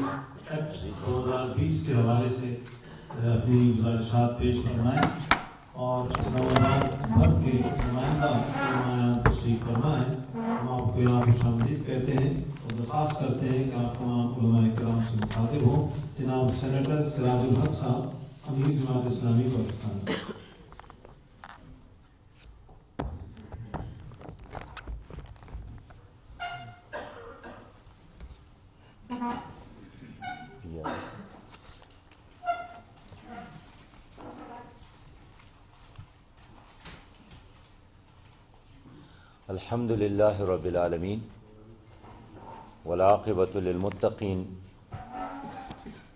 Act 2020 کے حوالے سے اپنی گزارشات پیش فرمائیں اور اسلام آباد بھر کے نمائندہ علماء تشریف فرمائیں. ہم آپ کو یہاں خوش آمدید کہتے ہیں اور درخواست کرتے ہیں کہ آپ تمام علماء کرام سے مخاطب ہوں. جناب سینیٹر سراج الحق صاحب، امیر جماعت اسلامی پاکستان. الحمد للہ رب العالمین والعاقبۃ للمتقین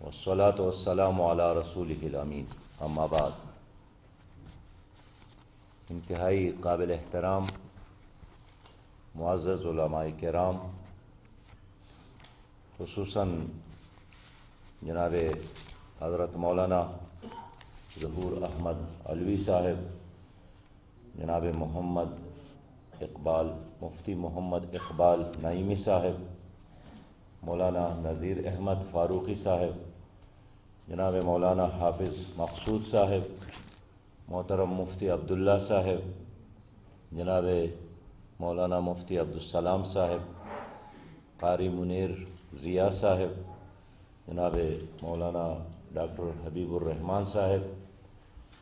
والصلاة والسلام علی رسولہ الامین. اما بعد، انتہائی قابل احترام معزز علماء کرام، خصوصاً جناب حضرت مولانا ظہور احمد علوی صاحب، جناب محمد اقبال مفتی محمد اقبال نعیمی صاحب، مولانا نذیر احمد فاروقی صاحب، جناب مولانا حافظ مقصود صاحب، محترم مفتی عبداللہ صاحب، جناب مولانا مفتی عبدالسلام صاحب، قاری منیر ضیاء صاحب، جناب مولانا ڈاکٹر حبیب الرحمان صاحب،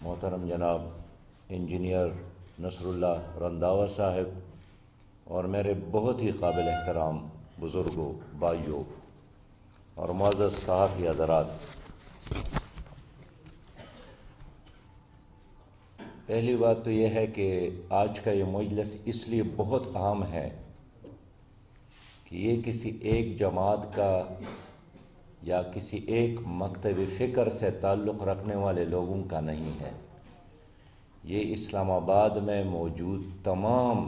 محترم جناب انجینئر نصر اللہ رنداوا صاحب، اور میرے بہت ہی قابل احترام بزرگوں، بھائیوں اور معزز صحافی حضرات. پہلی بات تو یہ ہے کہ آج کا یہ مجلس اس لیے بہت اہم ہے کہ یہ کسی ایک جماعت کا یا کسی ایک مکتب فکر سے تعلق رکھنے والے لوگوں کا نہیں ہے. یہ اسلام آباد میں موجود تمام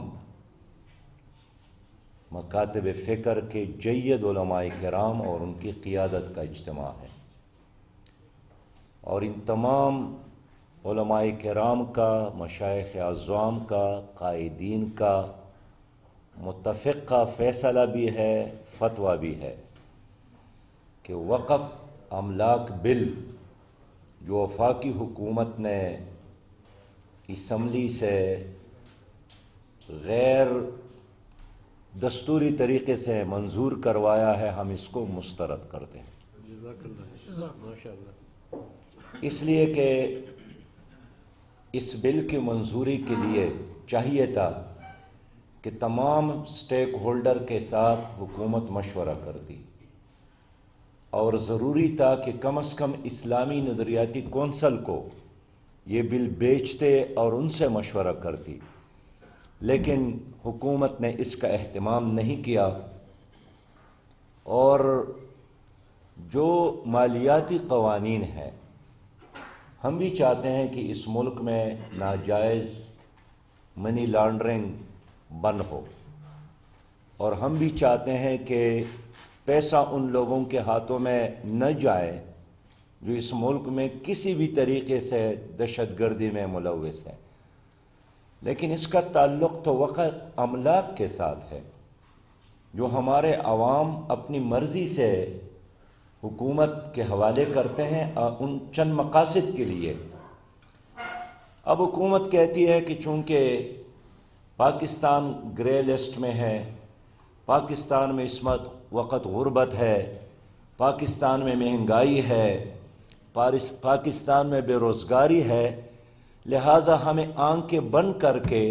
مکاتب فکر کے جید علماء کرام اور ان کی قیادت کا اجتماع ہے، اور ان تمام علماء کرام کا، مشائخ اعظام کا، قائدین کا متفقہ فیصلہ بھی ہے، فتویٰ بھی ہے کہ وقف املاک بل جو وفاقی حکومت نے اسمبلی سے غیر دستوری طریقے سے منظور کروایا ہے، ہم اس کو مسترد کرتے ہیں. اس لیے کہ اس بل کی منظوری کے لیے چاہیے تھا کہ تمام سٹیک ہولڈر کے ساتھ حکومت مشورہ کرتی، اور ضروری تھا کہ کم از کم اسلامی نظریاتی کونسل کو یہ بل بیچتے اور ان سے مشورہ کرتی. لیکن حکومت نے اس کا اہتمام نہیں کیا، اور جو مالیاتی قوانین ہیں، ہم بھی چاہتے ہیں کہ اس ملک میں ناجائز منی لانڈرنگ بند ہو، اور ہم بھی چاہتے ہیں کہ پیسہ ان لوگوں کے ہاتھوں میں نہ جائے جو اس ملک میں کسی بھی طریقے سے دہشت گردی میں ملوث ہے. لیکن اس کا تعلق تو وقف املاک کے ساتھ ہے، جو ہمارے عوام اپنی مرضی سے حکومت کے حوالے کرتے ہیں ان چند مقاصد کے لیے. اب حکومت کہتی ہے کہ چونکہ پاکستان گرے لسٹ میں ہے، پاکستان میں اس وقت غربت ہے، پاکستان میں مہنگائی ہے، پاکستان میں بے روزگاری ہے، لہٰذا ہمیں آنکھیں بند کر کے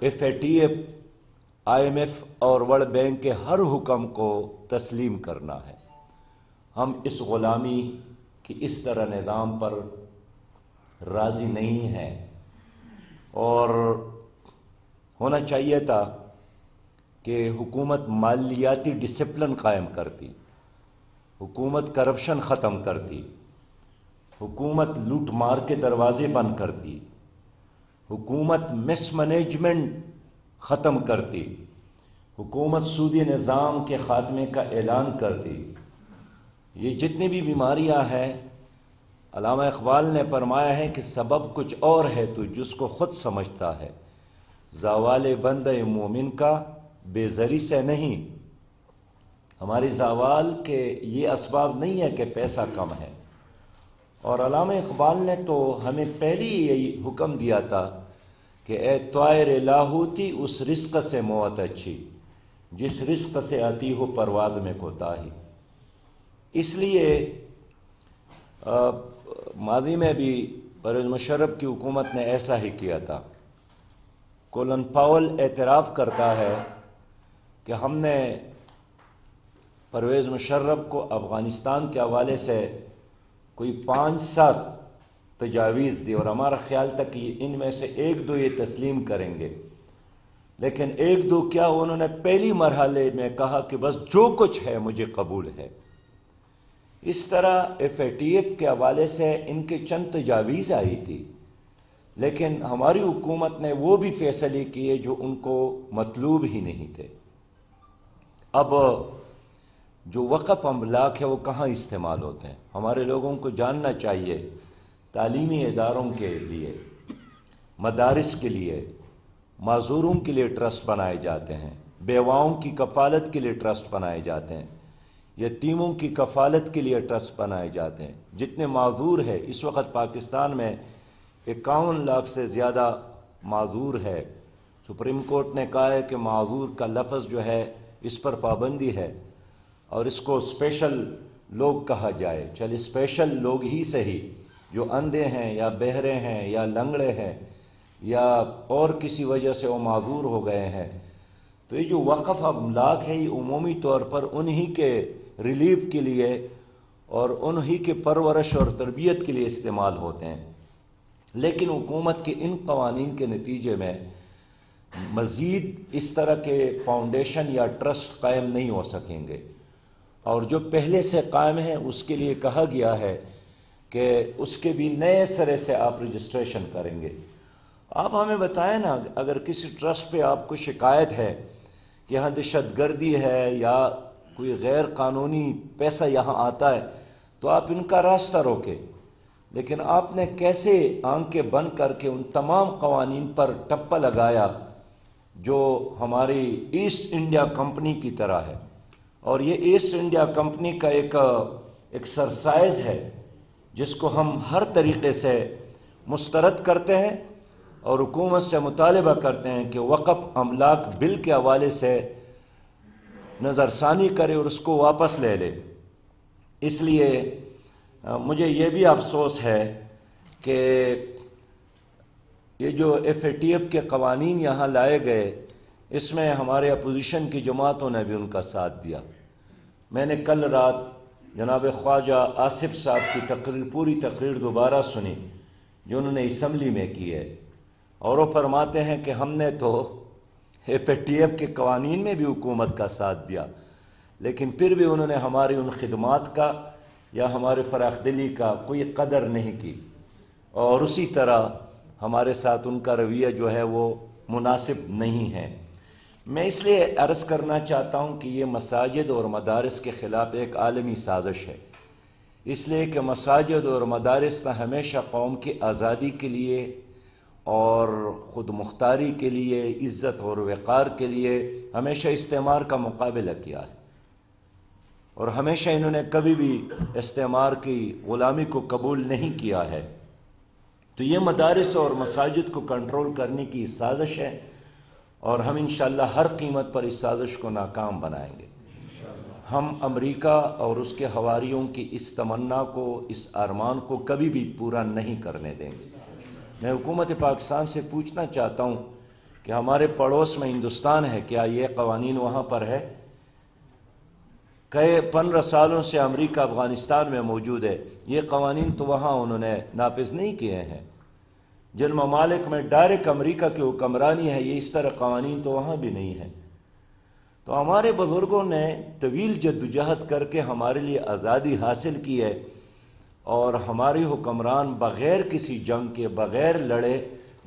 FATF، IMF اور ورلڈ بینک کے ہر حکم کو تسلیم کرنا ہے. ہم اس غلامی کی اس طرح نظام پر راضی نہیں ہیں، اور ہونا چاہیے تھا کہ حکومت مالیاتی ڈسپلن قائم کرتی، حکومت کرپشن ختم کرتی، حکومت لوٹ مار کے دروازے بند کرتی، حکومت مس مینجمنٹ ختم کرتی، حکومت سودی نظام کے خاتمے کا اعلان کرتی. یہ جتنی بھی بیماریاں ہیں، علامہ اقبال نے فرمایا ہے کہ سبب کچھ اور ہے تو جس کو خود سمجھتا ہے، زوال بندہ مومن کا بے زری سے نہیں، ہماری زوال کے یہ اسباب نہیں ہے کہ پیسہ کم ہے. اور علامہ اقبال نے تو ہمیں پہلے ہی یہی حکم دیا تھا کہ اے طائر لاہوتی اس رزق سے موت اچھی جس رزق سے آتی ہو پرواز میں کوتاہی. اس لیے ماضی میں بھی پرویز مشرف کی حکومت نے ایسا ہی کیا تھا. کولن پاول اعتراف کرتا ہے کہ ہم نے پرویز مشرف کو افغانستان کے حوالے سے کوئی 5-7 تجاویز دی اور ہمارا خیال تھا کہ ان میں سے 1-2 یہ تسلیم کریں گے، لیکن 1-2 کیا، انہوں نے پہلی مرحلے میں کہا کہ بس جو کچھ ہے مجھے قبول ہے. اس طرح FATF کے حوالے سے ان کے چند تجاویز آئی تھی، لیکن ہماری حکومت نے وہ بھی فیصلے کیے جو ان کو مطلوب ہی نہیں تھے. اب جو وقف املاک ہے وہ کہاں استعمال ہوتے ہیں؟ ہمارے لوگوں کو جاننا چاہیے. تعلیمی اداروں کے لیے، مدارس کے لیے، معذوروں کے لیے ٹرسٹ بنائے جاتے ہیں، بیواؤں کی کفالت کے لیے ٹرسٹ بنائے جاتے ہیں، یتیموں کی کفالت کے لیے ٹرسٹ بنائے جاتے ہیں. جتنے معذور ہے اس وقت پاکستان میں 51 لاکھ سے زیادہ معذور ہے. سپریم کورٹ نے کہا ہے کہ معذور کا لفظ جو ہے اس پر پابندی ہے اور اس کو اسپیشل لوگ کہا جائے. چل اسپیشل لوگ ہی صحیح، جو اندھے ہیں یا بہرے ہیں یا لنگڑے ہیں یا اور کسی وجہ سے وہ معذور ہو گئے ہیں. تو یہ جو وقف املاک ہے یہ عمومی طور پر انہی کے ریلیف کے لیے اور انہی کے پرورش اور تربیت کے لیے استعمال ہوتے ہیں. لیکن حکومت کے ان قوانین کے نتیجے میں مزید اس طرح کے فاؤنڈیشن یا ٹرسٹ قائم نہیں ہو سکیں گے، اور جو پہلے سے قائم ہیں اس کے لیے کہا گیا ہے کہ اس کے بھی نئے سرے سے آپ رجسٹریشن کریں گے. آپ ہمیں بتائیں نا، اگر کسی ٹرسٹ پہ آپ کو شکایت ہے کہ یہاں دہشت گردی ہے یا کوئی غیر قانونی پیسہ یہاں آتا ہے تو آپ ان کا راستہ روکیں، لیکن آپ نے کیسے آنکھیں بند کر کے ان تمام قوانین پر ٹپا لگایا جو ہماری ایسٹ انڈیا کمپنی کی طرح ہے. اور یہ ایسٹ انڈیا کمپنی کا ایک ایکسرسائز ہے جس کو ہم ہر طریقے سے مسترد کرتے ہیں اور حکومت سے مطالبہ کرتے ہیں کہ وقف املاک بل کے حوالے سے نظر ثانی کرے اور اس کو واپس لے لے. اس لیے مجھے یہ بھی افسوس ہے کہ یہ جو FATF کے قوانین یہاں لائے گئے اس میں ہمارے اپوزیشن کی جماعتوں نے بھی ان کا ساتھ دیا. میں نے کل رات جناب خواجہ آصف صاحب کی پوری تقریر دوبارہ سنی جو انہوں نے اسمبلی میں کی ہے، اور وہ فرماتے ہیں کہ ہم نے تو FATF کے قوانین میں بھی حکومت کا ساتھ دیا، لیکن پھر بھی انہوں نے ہماری ان خدمات کا یا ہمارے فراخ دلی کا کوئی قدر نہیں کی، اور اسی طرح ہمارے ساتھ ان کا رویہ جو ہے وہ مناسب نہیں ہے. میں اس لیے عرض کرنا چاہتا ہوں کہ یہ مساجد اور مدارس کے خلاف ایک عالمی سازش ہے، اس لیے کہ مساجد اور مدارس نے ہمیشہ قوم کی آزادی کے لیے اور خود مختاری کے لیے، عزت اور وقار کے لیے ہمیشہ استعمار کا مقابلہ کیا ہے، اور ہمیشہ انہوں نے کبھی بھی استعمار کی غلامی کو قبول نہیں کیا ہے. تو یہ مدارس اور مساجد کو کنٹرول کرنے کی سازش ہے، اور ہم انشاءاللہ ہر قیمت پر اس سازش کو ناکام بنائیں گے. ہم امریکہ اور اس کے حواریوں کی اس تمنا کو، اس ارمان کو کبھی بھی پورا نہیں کرنے دیں گے. میں حکومت پاکستان سے پوچھنا چاہتا ہوں کہ ہمارے پڑوس میں ہندوستان ہے، کیا یہ قوانین وہاں پر ہے؟ کئی 15 سالوں سے امریکہ افغانستان میں موجود ہے، یہ قوانین تو وہاں انہوں نے نافذ نہیں کیے ہیں. جن ممالک میں ڈائریکٹ امریکہ کی حکمرانی ہے یہ اس طرح قوانین تو وہاں بھی نہیں ہیں. تو ہمارے بزرگوں نے طویل جدوجہد کر کے ہمارے لیے آزادی حاصل کی ہے، اور ہماری حکمران بغیر کسی جنگ کے، بغیر لڑے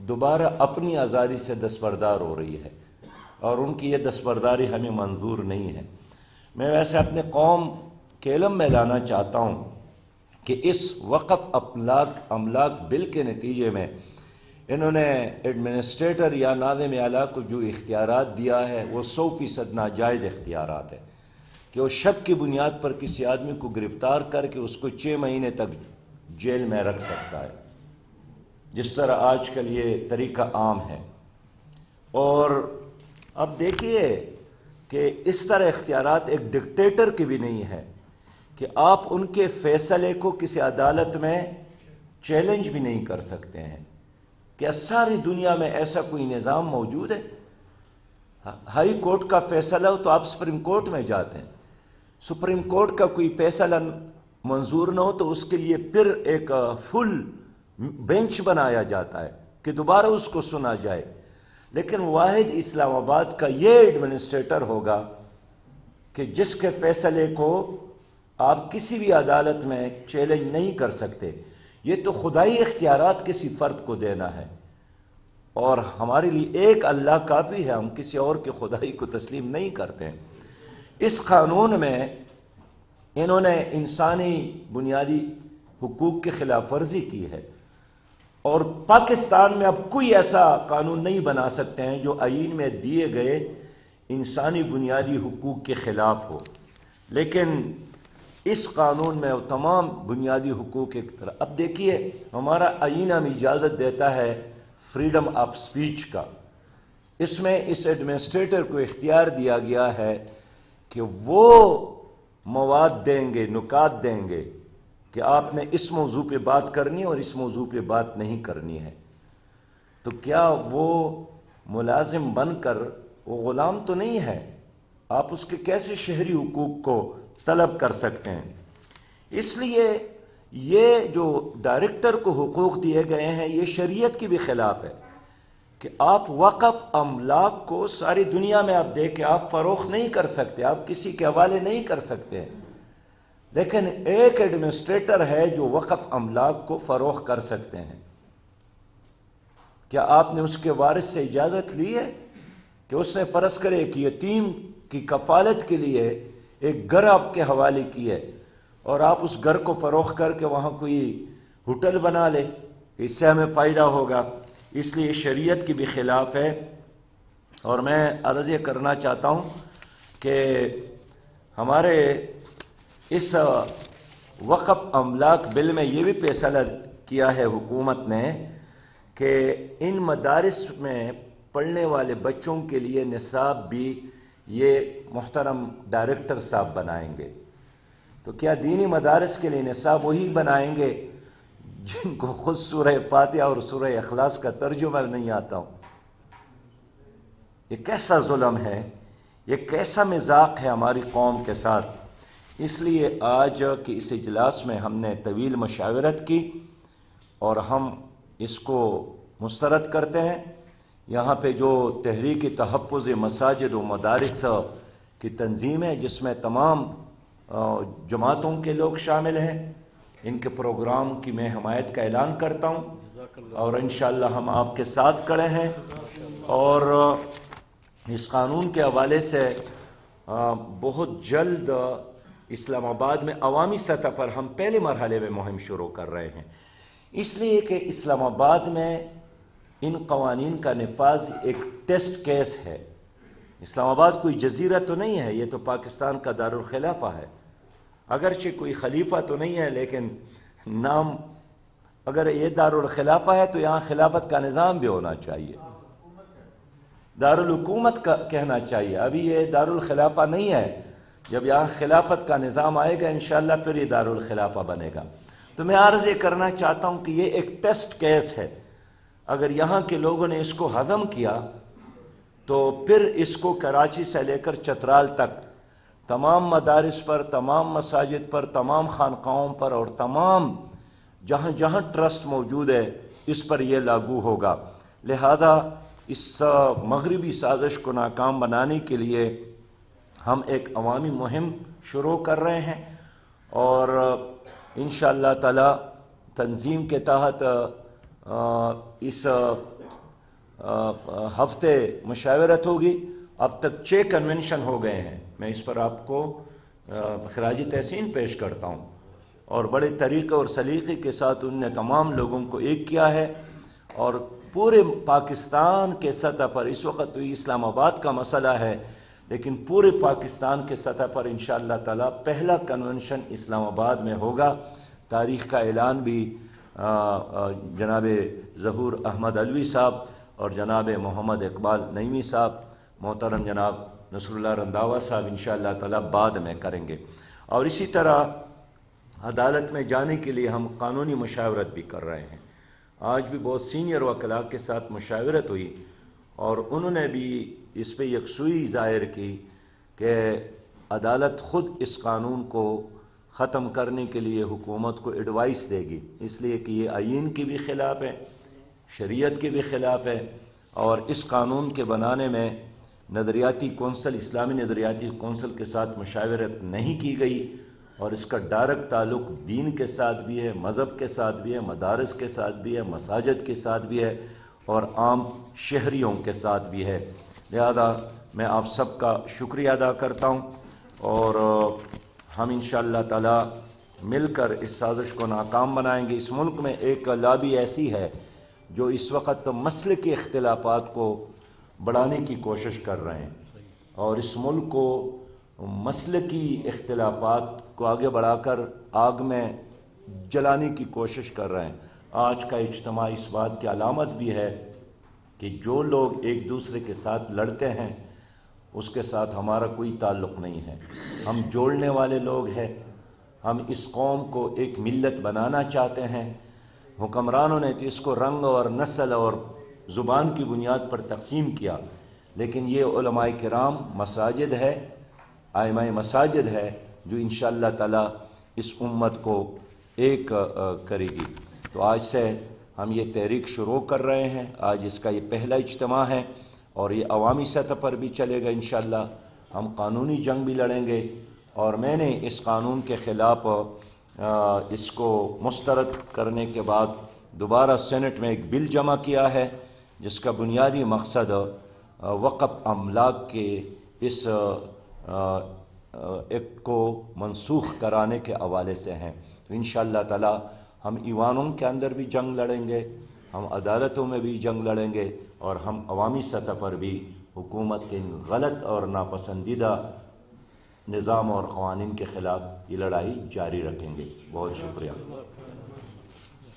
دوبارہ اپنی آزادی سے دستبردار ہو رہی ہے، اور ان کی یہ دستبرداری ہمیں منظور نہیں ہے. میں ویسے اپنے قوم کے علم میں لانا چاہتا ہوں کہ اس وقف املاک بل کے نتیجے میں انہوں نے ایڈمنسٹریٹر یا ناظم اعلیٰ کو جو اختیارات دیا ہے وہ 100% ناجائز اختیارات ہے. کہ وہ شک کی بنیاد پر کسی آدمی کو گرفتار کر کے اس کو 6 مہینے تک جیل میں رکھ سکتا ہے، جس طرح آج کل یہ طریقہ عام ہے۔ اور اب دیکھیے کہ اس طرح اختیارات ایک ڈکٹیٹر کی بھی نہیں ہے کہ آپ ان کے فیصلے کو کسی عدالت میں چیلنج بھی نہیں کر سکتے ہیں۔ کیا ساری دنیا میں ایسا کوئی نظام موجود ہے؟ ہائی کورٹ کا فیصلہ ہو تو آپ سپریم کورٹ میں جاتے ہیں، سپریم کورٹ کا کوئی فیصلہ منظور نہ ہو تو اس کے لیے پھر ایک فل بینچ بنایا جاتا ہے کہ دوبارہ اس کو سنا جائے۔ لیکن واحد اسلام آباد کا یہ ایڈمنسٹریٹر ہوگا کہ جس کے فیصلے کو آپ کسی بھی عدالت میں چیلنج نہیں کر سکتے۔ یہ تو خدائی اختیارات کسی فرد کو دینا ہے، اور ہمارے لیے ایک اللہ کافی ہے، ہم کسی اور کی خدائی کو تسلیم نہیں کرتے ہیں۔ اس قانون میں انہوں نے انسانی بنیادی حقوق کی خلاف ورزی کی ہے، اور پاکستان میں اب کوئی ایسا قانون نہیں بنا سکتے ہیں جو آئین میں دیے گئے انسانی بنیادی حقوق کے خلاف ہو۔ لیکن اس قانون میں وہ تمام بنیادی حقوق ایک طرح، اب دیکھیے ہمارا آئین ہم اجازت دیتا ہے فریڈم آف سپیچ کا، اس میں اس ایڈمنسٹریٹر کو اختیار دیا گیا ہے کہ وہ مواد دیں گے، نکات دیں گے کہ آپ نے اس موضوع پہ بات کرنی ہے اور اس موضوع پہ بات نہیں کرنی ہے۔ تو کیا وہ ملازم بن کر وہ غلام تو نہیں ہے؟ آپ اس کے کیسے شہری حقوق کو طلب کر سکتے ہیں؟ اس لیے یہ جو ڈائریکٹر کو حقوق دیے گئے ہیں یہ شریعت کی بھی خلاف ہے کہ آپ وقف املاک کو ساری دنیا میں آپ دیکھیں آپ فروخت نہیں کر سکتے، آپ کسی کے حوالے نہیں کر سکتے، لیکن ایک ایڈمنسٹریٹر ہے جو وقف املاک کو فروخت کر سکتے ہیں۔ کیا آپ نے اس کے وارث سے اجازت لی ہے کہ اس نے فرض کرے ایک یتیم کی کفالت کے لیے ایک گھر آپ کے حوالے کی ہے اور آپ اس گھر کو فروخت کر کے وہاں کوئی ہوٹل بنا لے، اس سے ہمیں فائدہ ہوگا؟ اس لیے شریعت کی بھی خلاف ہے۔ اور میں عرض یہ کرنا چاہتا ہوں کہ ہمارے اس وقف املاک بل میں یہ بھی فیصلہ کیا ہے حکومت نے کہ ان مدارس میں پڑھنے والے بچوں کے لیے نصاب بھی یہ محترم ڈائریکٹر صاحب بنائیں گے۔ تو کیا دینی مدارس کے لیے نصاب وہی بنائیں گے جن کو خود سورہ فاتحہ اور سورہ اخلاص کا ترجمہ نہیں آتا ہو؟ یہ کیسا ظلم ہے، یہ کیسا مذاق ہے ہماری قوم کے ساتھ۔ اس لیے آج کے اس اجلاس میں ہم نے طویل مشاورت کی اور ہم اس کو مسترد کرتے ہیں۔ یہاں پہ جو تحریک تحفظ مساجد و مدارس کی تنظیم ہے جس میں تمام جماعتوں کے لوگ شامل ہیں، ان کے پروگرام کی میں حمایت کا اعلان کرتا ہوں، اور انشاءاللہ ہم آپ کے ساتھ کھڑے ہیں۔ اور اس قانون کے حوالے سے بہت جلد اسلام آباد میں عوامی سطح پر ہم پہلے مرحلے میں مہم شروع کر رہے ہیں، اس لیے کہ اسلام آباد میں ان قوانین کا نفاذ ایک ٹیسٹ کیس ہے۔ اسلام آباد کوئی جزیرہ تو نہیں ہے، یہ تو پاکستان کا دارالخلافہ ہے، اگرچہ کوئی خلیفہ تو نہیں ہے، لیکن نام اگر یہ دارالخلافہ ہے تو یہاں خلافت کا نظام بھی ہونا چاہیے، دارالحکومت کا کہنا چاہیے۔ ابھی یہ دارالخلافہ نہیں ہے، جب یہاں خلافت کا نظام آئے گا انشاءاللہ پھر یہ دارالخلافہ بنے گا۔ تو میں عرض یہ کرنا چاہتا ہوں کہ یہ ایک ٹیسٹ کیس ہے، اگر یہاں کے لوگوں نے اس کو ہضم کیا تو پھر اس کو کراچی سے لے کر چترال تک تمام مدارس پر، تمام مساجد پر، تمام خانقاہوں پر اور تمام جہاں جہاں ٹرسٹ موجود ہے اس پر یہ لاگو ہوگا۔ لہذا اس مغربی سازش کو ناکام بنانے کے لیے ہم ایک عوامی مہم شروع کر رہے ہیں، اور انشاءاللہ تعالی تنظیم کے تحت اس ہفتے مشاورت ہوگی۔ اب تک 6 کنونشن ہو گئے ہیں، میں اس پر آپ کو خراج تحسین پیش کرتا ہوں، اور بڑے طریقے اور سلیقے کے ساتھ ان نے تمام لوگوں کو ایک کیا ہے، اور پورے پاکستان کے سطح پر اس وقت تو اسلام آباد کا مسئلہ ہے، لیکن پورے پاکستان کے سطح پر انشاءاللہ تعالی پہلا کنونشن اسلام آباد میں ہوگا۔ تاریخ کا اعلان بھی جناب ظہور احمد علوی صاحب اور جناب محمد اقبال نعیمی صاحب، محترم جناب نصر اللہ رنداوا صاحب انشاءاللہ تعالی بعد میں کریں گے۔ اور اسی طرح عدالت میں جانے کے لیے ہم قانونی مشاورت بھی کر رہے ہیں۔ آج بھی بہت سینئر وکلاء کے ساتھ مشاورت ہوئی اور انہوں نے بھی اس پہ یکسوئی ظاہر کی کہ عدالت خود اس قانون کو ختم کرنے کے لیے حکومت کو ایڈوائس دے گی، اس لیے کہ یہ آئین کی بھی خلاف ہے، شریعت کے بھی خلاف ہے، اور اس قانون کے بنانے میں نظریاتی کونسل، اسلامی نظریاتی کونسل کے ساتھ مشاورت نہیں کی گئی، اور اس کا ڈائریکٹ تعلق دین کے ساتھ بھی ہے، مذہب کے ساتھ بھی ہے، مدارس کے ساتھ بھی ہے، مساجد کے ساتھ بھی ہے، اور عام شہریوں کے ساتھ بھی ہے۔ لہذا میں آپ سب کا شکریہ ادا کرتا ہوں، اور ہم انشاءاللہ تعالی مل کر اس سازش کو ناکام بنائیں گے۔ اس ملک میں ایک لابی ایسی ہے جو اس وقت مسلکی اختلافات کو بڑھانے کی کوشش کر رہے ہیں، اور اس ملک کو مسلکی اختلافات کو آگے بڑھا کر آگ میں جلانے کی کوشش کر رہے ہیں۔ آج کا اجتماع اس بات کی علامت بھی ہے کہ جو لوگ ایک دوسرے کے ساتھ لڑتے ہیں اس کے ساتھ ہمارا کوئی تعلق نہیں ہے، ہم جوڑنے والے لوگ ہیں۔ ہم اس قوم کو ایک ملت بنانا چاہتے ہیں۔ حکمرانوں نے تو اس کو رنگ اور نسل اور زبان کی بنیاد پر تقسیم کیا، لیکن یہ علماء کرام، مساجد ہے، ائمہ مساجد ہے جو انشاءاللہ تعالی اس امت کو ایک کرے گی۔ تو آج سے ہم یہ تحریک شروع کر رہے ہیں، آج اس کا یہ پہلا اجتماع ہے، اور یہ عوامی سطح پر بھی چلے گا انشاءاللہ۔ ہم قانونی جنگ بھی لڑیں گے، اور میں نے اس قانون کے خلاف اس کو مسترد کرنے کے بعد دوبارہ سینٹ میں ایک بل جمع کیا ہے جس کا بنیادی مقصد وقف املاک کے اس ایکٹ کو منسوخ کرانے کے حوالے سے ہیں۔ تو انشاءاللہ تعالی ہم ایوانوں کے اندر بھی جنگ لڑیں گے، ہم عدالتوں میں بھی جنگ لڑیں گے، اور ہم عوامی سطح پر بھی حکومت کے غلط اور ناپسندیدہ نظام اور قوانین کے خلاف یہ لڑائی جاری رکھیں گے۔ بہت شکریہ۔